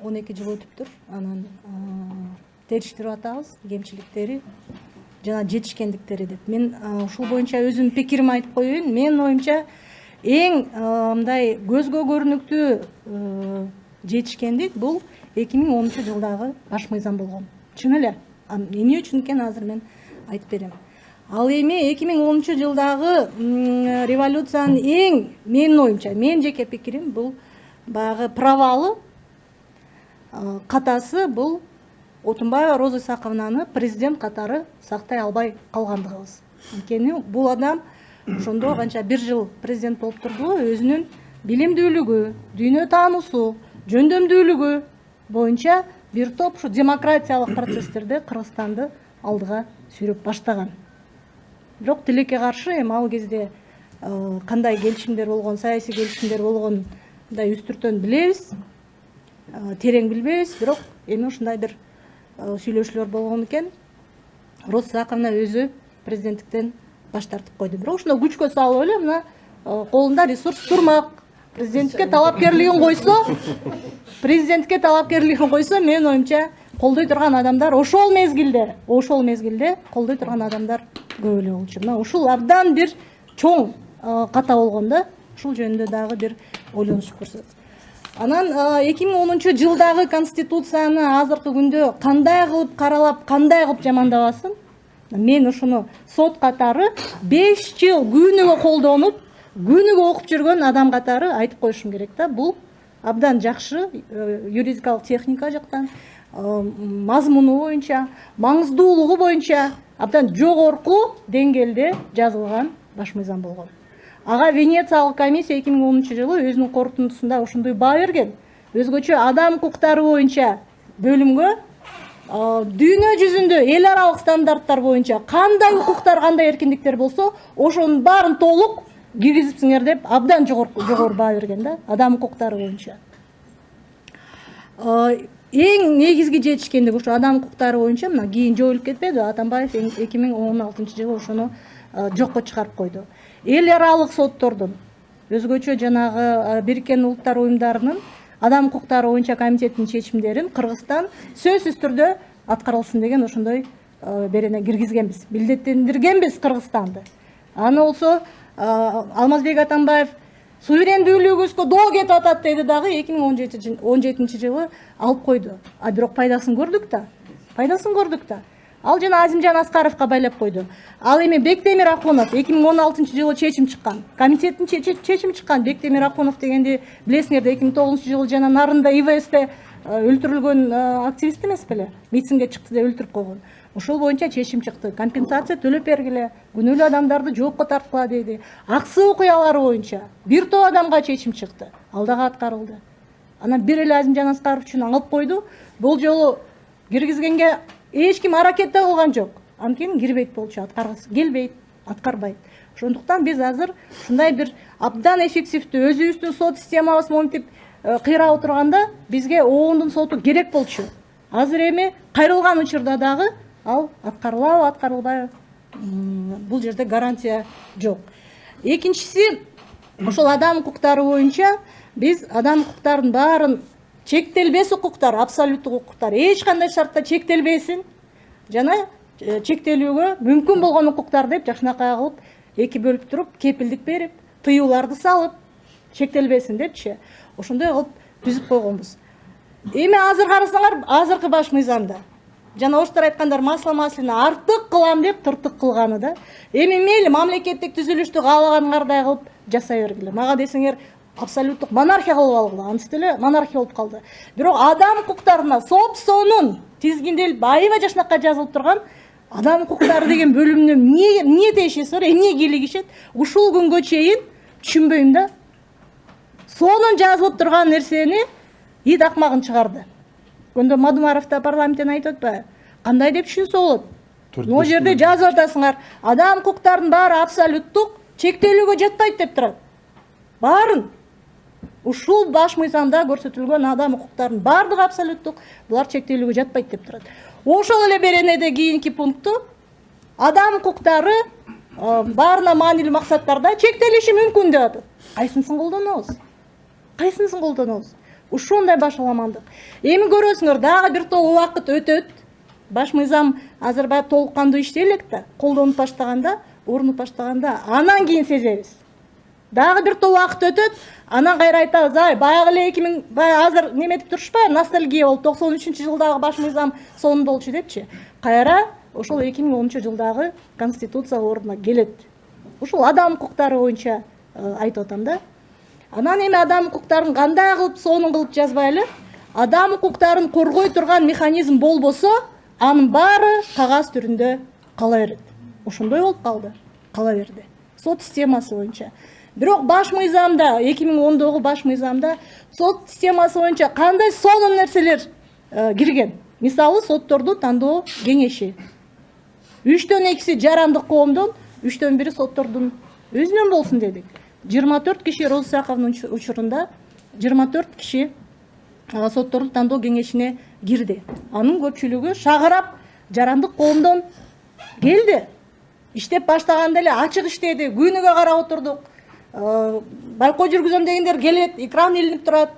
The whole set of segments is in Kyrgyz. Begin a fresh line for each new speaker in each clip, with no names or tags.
12 жыл өтүптүр. Анан териштирип атабыз кемчиликтери жана жетишкендиктери деп. Мен ушул боюнча өзүмдүн пикиримди айтып коеюн. Менин оюмча эң мындай көзгө көрүнүктүү жетишкендик бул 2010 жылдагы баш мыйзам болгон. Чын эле. Эмне үчүн экен азыр мен айтып берем. Ал эми 2010 жылдагы революциянын эң менин оюмча, менин жеке пикирим бул баягы провалы, катасы бул Отунбаева Роза Исаковнаны президент катары сактай албай калгандыгыбыз. Анткени бул адам ошондо канча бир жыл президент болуп турду, өзүнүн билимдүүлүгү, дүйнө таануусу, жөндөмдүүлүгү боюнча бир топ ушу демократиялык процесстерде Кыргызстанды алдыга сүйрөп баштаган. Бирок тилекке каршы эми ал кезде кандай келишимдер болгон, саясий келишимдер болгон мындай үстүртөн билебиз, терең билбейбиз, бирок эми ушундай бир сүйлөшүүлөр болгон экен. Роза Исаковна өзү президенттиктен баш тартып койду. Бирок ушуну күчкө салып эле мына колунда ресурс турмак. Президентке талапкерлигин койсо, менин оюмча колдой турган адамдар ошол мезгилде колдой турган адамдар көп эле болчу. Мына ушул абдан бир чоң ката болгон да. Ушул жөнүндө дагы бир ойлонушуп көрсөк. Анан 2010 жылдагы конституцияны азыркы күндө кандай кылып каралап, кандай кылып жамандабасын, мен ушуну сот катары 5 жыл күнүгө колдонуп, күнүгө окуп жүргөн адам катары айтып коюшум керек да. Бул абдан жакшы юридикалык техника жактан, мазмуну боюнча, маңыздуулугу боюнча абдан жогорку деңгээлде жазылган баш мыйзам болгон. Ага Венециялык комиссия 2010 жылы өзүнүн корутундусунда ушундой баа берген. Өзгөчө адам укуктары боюнча бөлүмгө дүйнө жүзүндө эл аралык стандарттар боюнча кандай укуктар, кандай эркиндиктер болсо, ошонун баарын толук киргизипсиңер деп абдан жогору баа берген да, адам укуктары боюнча. Эң негизги жетишкендик ушу адам укуктары боюнча мына кийин жоюлуп кетпеди. Атамбаев 2016 жылы ошону жокко чыгарып койду. Эл аралык соттордун, өзгөчө жанагы Бириккен Улуттар уюмдарынын адам укуктары боюнча комитетинин чечимдерин Кыргызстан сөзсүз түрдө аткарылсын деген ошондой берене киргизгенбиз, милдеттендиргенбиз Кыргызстанды. Аны болсо Алмазбек Атамбаев суверендүүлүгүбүзгө доо кетип атат деди дагы 2017 жылы алып койду. Бирок пайдасын көрдүк да. Ал жана Азимжан Аскаровго байлап койду. Ал эми Бектемир Акунов 2016 жылы чечим чыккан. Комитеттин чечими чыккан. Бектемир Акунов дегенди билесиңер да 2009 жылы жана Нарында ИВСте өлтүрүлгөн активист эмес беле? Митингге чыкты деп өлтүрүп койгон. Ошол боюнча чечим чыкты. Компенсация төлөп бергиле, күнөөлүү адамдарды жоопко тарткыла деди. Аксы окуялары боюнча бир топ адамга чечим чыкты. Ал дагы аткарылды. Анан бир эле Азимжан Аскаров үчүн алып койду. Бул жолу киргизгенге эч ким аракет да кылган жок. Анткени кирбейт болчу, аткаргысы келбейт, аткарбайт. Ошондуктан биз азыр ушундай бир абдан эффективдүү өзүбүздүн сот системабыз монтип кыйрап отурганда бизге оондун соту керек болчу. Азыр эми кайрылган учурда дагы ал аткарылабы, аткарылбайбы, бул жерде гарантия жок. Экинчиси, ошол адам укуктары боюнча биз адам укуктарынын баарын чектелбес укуктар, абсолюттук укуктар эч кандай шартта чектелбесин жана чектелүүгө мүмкүн болгон укуктар деп жакшынакай кылып эки бөлүп туруп, кепилдик берип, тыюуларды салып, чектелбесин депчи. Ошондой кылып түзүп койгонбуз. Эми азыр карасаңар, азыркы баш мыйзамда жана оштор айткандар масла-маслина артык кылам деп тыртык кылганы да. Эми мейли мамлекеттик түзүлүштү каалаганыңардай кылып жасай бергиле. Мага десеңер абсолюттук монархия кылып алгыла, антип эле монархия болуп калды. Бирок адам укуктарына сопсонун тизгинделип, аябай жакшынакай жазылып турган адам укуктары деген бөлүмүнө эмне тиешеси бар, эмне кийлигишет? Ушул күнгө чейин түшүнбөйм да. Сонун жазылып турган нерсени ид акмагын чыгарды. Көндө Мадумаров да парламенттен айтып атпайбы? Кандай деп түшүнсө болот? Могу жерде жазып атасыңар, адам укуктарынын баары абсолюттук чектелүүгө жатпайт деп турат. Баарын ушул баш мыйзамда көрсөтүлгөн адам укуктарынын баардыгы абсолюттук, булар чектелүүгө жатпайт деп турат. Ошол эле беренеде кийинки пункту адам укуктары баарына маанилүү максаттарда чектелиши мүмкүн деп атат. Кайсынысын колдонобуз? ушундай башаламандык. Эми көрөсүңөр, дагы бир топ убакыт өтөт. Баш мыйзам азыр баягы толук кандуу иштей элек да, колдонуп баштаганда, орнуп баштаганда, анан кийин сезебиз. Дагы бир топ убакыт өтөт, анан кайра айтабыз, ай, баягы эле 2000 азыр неметип турушпайбы, ностальгия болуп 93-жылдагы баш мыйзам сонун болчу депчи. Кайра ошол 2010-жылдагы конституция ордуна келет. Ушул адам укуктары боюнча айтып атам да. Анан эми адам укуктарын кандай кылып сонун кылып жазбайлы? Адам укуктарын коргой турган механизм болбосо, анын баары кагаз түрүндө кала берет. Ошондой болуп калды, кала берди. Сот системасы боюнча. Бирок баш мыйзамда, 2010-догу баш мыйзамда сот системасы боюнча кандай сонун нерселер кирген? Мисалы, сотторду тандоо кеңеши. 3-төн 2-си жарандык коомдон, 3-төн 1-и соттордун өзүнөн болсун дедик. 24 киши Роза Исаковнун учурунда 24 киши соттордун тандоо кеңешине кирди. Анын көпчүлүгү шагырап жарандык коомдон келди. Иштеп баштаганда эле ачык иштеди, күнүгө карап отурдук. Байкоо жүргүзөм дегендер келет, экран илинип турат.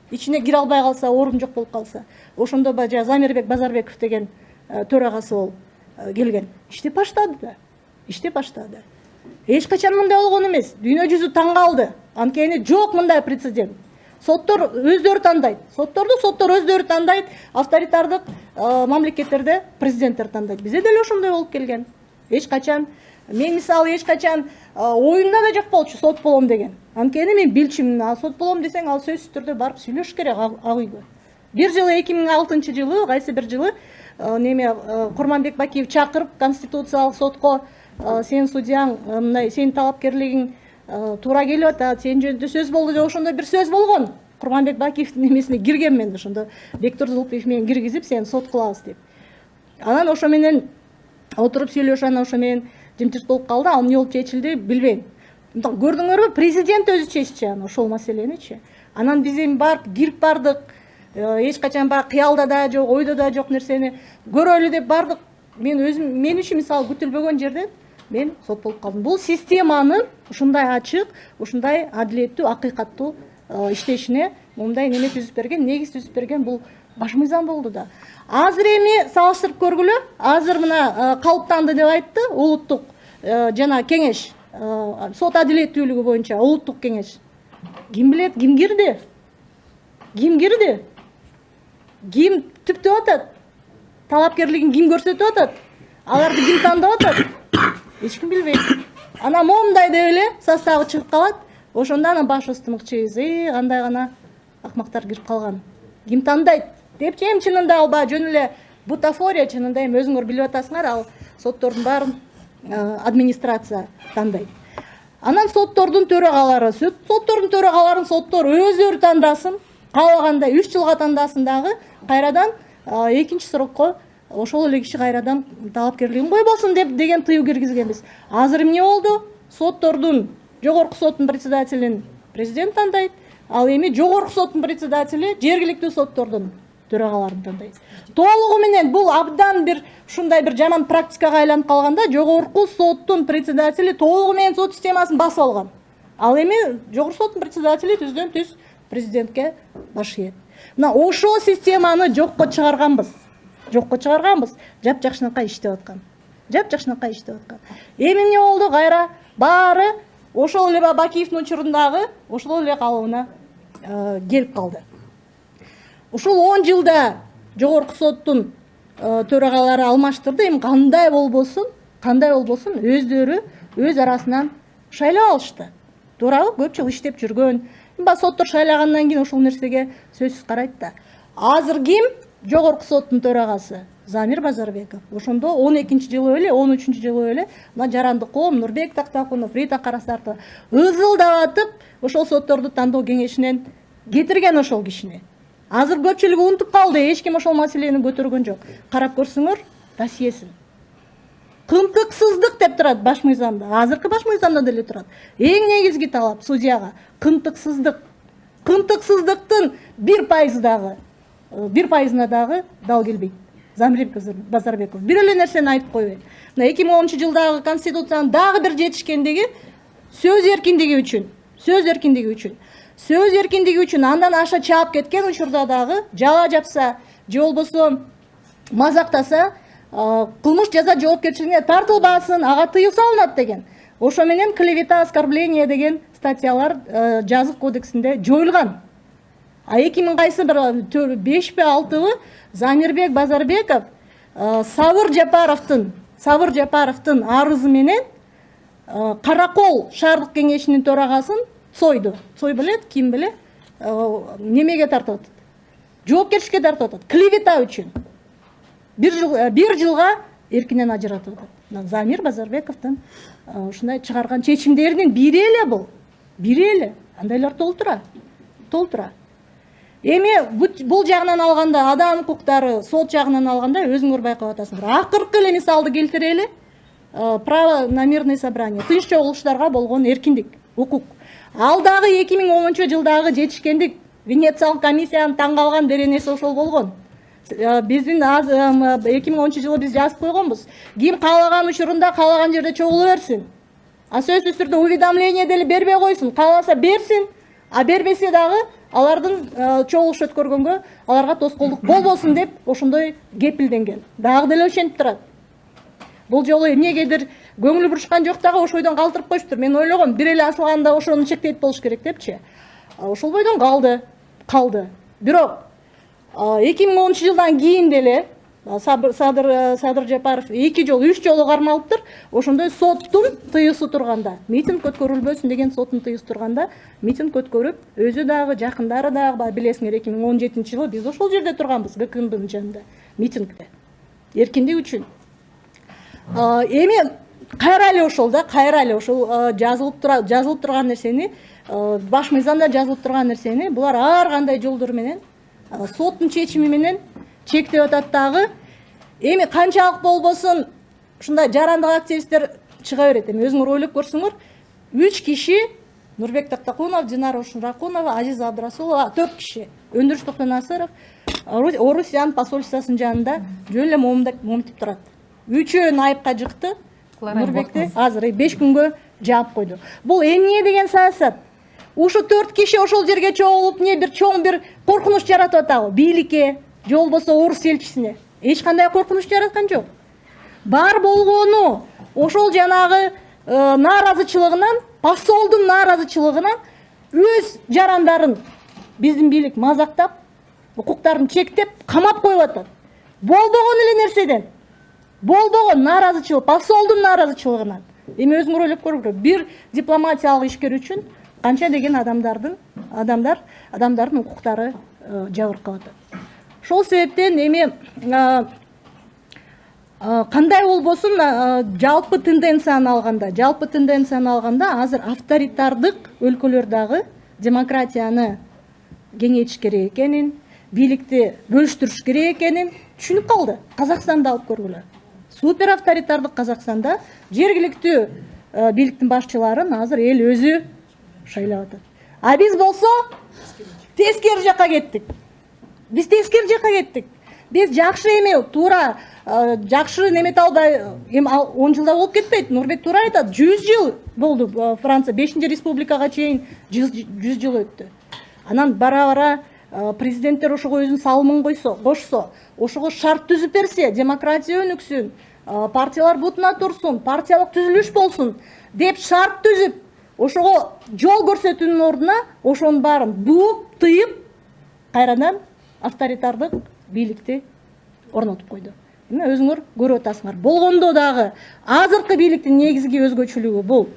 Ичине кире албай калса, орун жок болуп калса. Ошондо Замирбек Базарбеков деген төрагасы болуп келген. Иштеп баштады да. Иштеп баштады. Эч качан мындай болгон эмес. Дүйнө жүзү таң калды. Анткени жок мындай прецедент. Соттор өздөрү тандайт. Сотторду соттор өздөрү тандайт. Авторитардык мамлекеттерде президенттер тандайт. Бизде деле ошондой болуп келген. Эч качан мен мисалы эч качан оюмда да жок болчу сот болом деген. Анткени мен билчүмүн, сот болом десең ал сөзсүз түрдө барып сүйлөш керек ак үйгө. Бир жылы 2006-жылы, кайсы бир жылы неме Курманбек Бакиев чакырып конституциялык сотко сен судьяң мындай сенин талапкерлигиң туура келип атат, сен жөнүндө сөз болду деп ошондой бир сөз болгон. Курманбек Бакиевдин немесине кирген мен ошондо Бектур Зулпиев менен киргизип сени сот кылабыз деп. Анан ошо менен отуруп сүйлөшүп анан ошо менен жымчырт болуп калды. Ал эмне болуп чечилди билбейм. Көрдүңөрбү, президент өзү чечти ошол маселеничи. Анан биз эми барып кирип бардык. Эч качан баягы кыялда да жок, ойдо да жок нерсени көрөлү деп бардык. Мен өзүм мен үчүн мисалы күтүлбөгөн жерден мен сот болуп калдым. Бул системанын ушундай ачык, ушундай адилеттүү, акыйкаттуу иштешине мындай неме түзүп берген, негиз түзүп берген бул баш мыйзам болду да. Азыр эми салыштырып көргүлө. Азыр мына калыптанды деп айтты улуттук жана кеңеш, сот адилеттүүлүгү боюнча улуттук кеңеш. Ким билет, ким кирди? Ким кирди? Ким түптөп атат? Талапкерлигин ким көрсөтүп атат? Аларды ким тандап атат? Эч ким билбейт. Анан мондай деп эле составы чыгып калат. Ошондо анан баш ыстымыкчыбыз, кандай гана акмактар кирип калган. Ким тандайт? Депчи эми чынында ал баягы жөн эле бутафория, чынында эми өзүңөр билип атасыңар, ал соттордун баарын администрация тандайт. Анан соттордун төрагалары, соттор өздөрү тандасын, каалагандай 3 жылга тандасын дагы, кайрадан экинчи срокко ошол эле киши кайрадан талапкерлигин койбосун деп деген тыюу киргизгенбиз. Азыр эмне болду? Соттордун жогорку соттун председателин президент тандайт, ал эми жогорку соттун председатели жергиликтүү соттордун төрагаларын тандайт. Толугу менен бул абдан бир ушундай бир жаман практикага айланып калганда, жогорку соттун председатели толугу менен сот системасын басып алган. Ал эми жогорку соттун председатели түздөн түз президентке баш ийет. Мына ошол системаны жокко чыгарганбыз. Жапжакшынакай иштеп аткан. Эми эмне болду? Кайра баары ошол эле Бакиевдин учурундагы ошол эле калыбына келип калды. Ушул 10 жылда жогорку соттун төрагалары алмаштырды. Эми кандай болбосун, өздөрү өз арасынан шайлап алышты. Туурабы? Көп жыл иштеп жүргөн. Соттор шайлагандан кийин ошол нерсеге сөзсүз карайт да. Азыр ким? Жогорку соттун төрагасы Замир Базарбеков. Ошондо 12-жылы эле, 13-жылы эле мына жарандык коом Нурбек Тактакунов, Рита Карасартова ызылдап атып, ошол сотторду тандоо кеңешинен кетирген ошол кишини. Азыр көпчүлүгү унутуп калды, эч ким ошол маселени көтөргөн жок. Карап көрсөңөр, досьесин. Кымтыксыздык деп турат баш мыйзамда. Азыркы баш мыйзамда деле турат. Эң негизги талап судьяга кымтыксыздык. Кымтыксыздыктын 1%-на дагы дал келбейт. Замир Базарбеков бир эле нерсени айтып койбойт. Мына 2010-жылдагы конституциянын дагы бир жетишкендиги сөз эркиндиги үчүн. сөз эркиндиги үчүн андан аша чаап кеткен учурда дагы жала жапса же болбосо мазактаса кылмыш жаза жоопкерчилигине тартылбасын, ага тыюу салынат деген. Ошо менен клевета, оскорбление деген статьялар жазык кодексинде жоюлган. А 2000 кайсы бир 5 бе 6 Замирбек Базарбеков Сабыр Жапаровдун арызы менен Каракол шаардык кеңешинин төрагасын сойду. Сой билет, ким биле? Немеге тартып атат? Жоопкерчиликке тартып атат. Клевета үчүн. Bir жылга эркинен ажыратып атат. Замир Базарбековдун ушундай чыгарган чечимдеринин бири эле бул. Бири эле. Андайлар толтура. Эми бул жагынан алганда, адам укуктары, сот жагынан алганда өзүңөр байкап атасыңдар. Акыркы эле мисалды келтирели. Право на мирное собрание. Тынч чогулуштарга болгон эркиндик, укук. Ал дагы 2010-жылдагы жетишкендик Венециялык комиссиянын таң калган деген нерсе ошол болгон. Биздин 2010-жылы биз жазып койгонбуз. Ким каалаган учурунда каалаган жерде чогулу берсин. А сөзсүз түрдө уведомление деле бербей койсун. Кааласа берсин, а бербесе дагы алардын чогулуш өткөргөнгө аларга тоскоолдук болбосун деп ошондой кепилденген. Дагы деле ошентип турат. Бул жолу эмнегедир көңүл бурушкан жок дагы ошол бойдон калтырып коюштур. Мен ойлогом, бир эле асылганда ошону чектейт болуш керек депчи. Ошол бойдон калды. Бирок 2010-жылдан кийин деле Садыр Жапаров 2 жолу, 3 жолу кармалыптыр. Ошондой соттун тыюусу турганда, митинг өткөрүлбөсүн деген соттун тыюусу турганда, митинг өткөрүп, өзү дагы, жакындары дагы, билесиңер, 2017-жылы биз ошол жерде турганбыз, ГКНБнын жанында, митингде. Эркиндик үчүн. Эми кайра эле ошол жазылып турган нерсени, баш мыйзамда жазылып турган нерсени булар ар кандай жолдор менен соттун чечими менен чектеп атат дагы. Эми канчалык болбосун ушундай жарандык активисттер чыга берет. Эми өзүңөр ойлоп көрсөңөр, 3 киши Нурбек Тактакунов, Динара Ушунракунова, Азиза Абдрасулова, 4 киши. Өндүрүш Токтонасыров Орусиян посольствосунун жанында жөн эле момтип турат. Үчөө айыпка жыкты. Нурбекти азыр 5 күнгө жаап койду. Бул эмне деген саясат? Ушу 4 киши ошол жерге чогулуп, бир чоң бир коркунуч жаратып атабы? Бийликке, же болбосо орус элчисине. Эч кандай коркунуч жараткан жок. Бар болгону ошол жанагы нааразычылыгынан, посолдун нааразычылыгынан өз жарандарын биздин бийлик мазактап, укуктарын чектеп, камап коюп атат. Болбогон эле нерседен. Болбогон нааразычылык, посолдун нааразычылыгынан. Эми өзүңөр ойлоп көрүңөр, бир дипломатиялык ишкер үчүн канча деген адамдардын укуктары жабыркап атат. Ошол себептен эми кандай болбосун жалпы тенденцияны алганда азыр авторитардык өлкөлөр дагы демократияны кеңейтиш керек экенин, бийликти бөлүштүрүш керек экенин түшүнүп калды. Казакстанда алып көргүлө. Супер авторитардык Казакстанда жергиликтүү бийликтин башчыларын азыр эл өзү шайлап атат. А биз болсо тескери жакка кеттик. Биз жакшы эми туура жакшы немете албай, эми 10 жылда болуп кетпейт. Нурбек туура айтат, 100 жыл болду. Франция 5-чи республикага чейин 100 жыл өттү. Анан бара-бара президенттер ошого өзүнүн салымын кошсо, ошого шарт түзүп берсе, демократия өнүксүн, партиялар бутуна турсун, партиялык түзүлүш болсун деп шарт түзүп, ошого жол көрсөтүүнүн ордуна ошонун баарын бууп, тыйып, кайрадан авторитардык бийликти орнотуп койду. Эми өзүңөр көрүп атасыңар. Болгондо дагы азыркы бийликтин негизги өзгөчөлүгү бул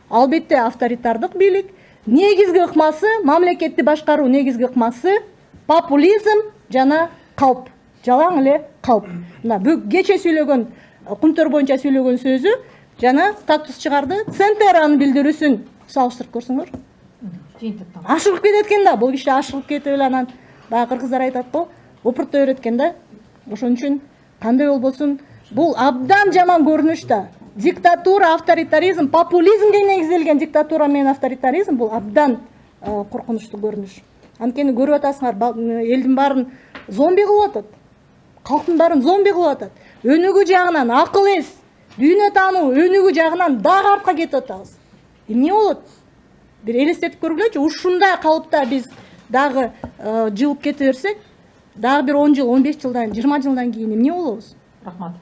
албетте авторитардык бийлик, негизги ыкмасы, мамлекетти башкаруу негизги ыкмасы популизм жана калп. Жалаң эле калп. Мына кече сүйлөгөн, кумтөр боюнча сүйлөгөн сөзү жана статус чыгарды. Центеранын билдирүүсүн салыштырып көрсөңөр. Ашыгып кетет экен да, бул киши ашыгып кетип эле анан баягы кыргыздар айтат го, опуртой берет да. Ошон үчүн кандай болбосун, бул абдан жаман көрүнүш да. Диктатура, авторитаризм, популизмге негизделген диктатура менен авторитаризм бул абдан коркунучтуу көрүнүш. Анткени көрүп атасыңар, элдин баарын зомби кылып атат. Калктын баарын зомби кылып атат. Өнүгүү жагынан акыл эс, дүйнө таануу өнүгүү жагынан дагы артка кетип атабыз. Эмне болот? бир элестетип көргүлөчү. Ушундай калыпта биз дагы жылып кете берсек, дагы бир 10 жыл, 15 жылдан, 20 жылдан кийин эмне болобуз?
Рахмат.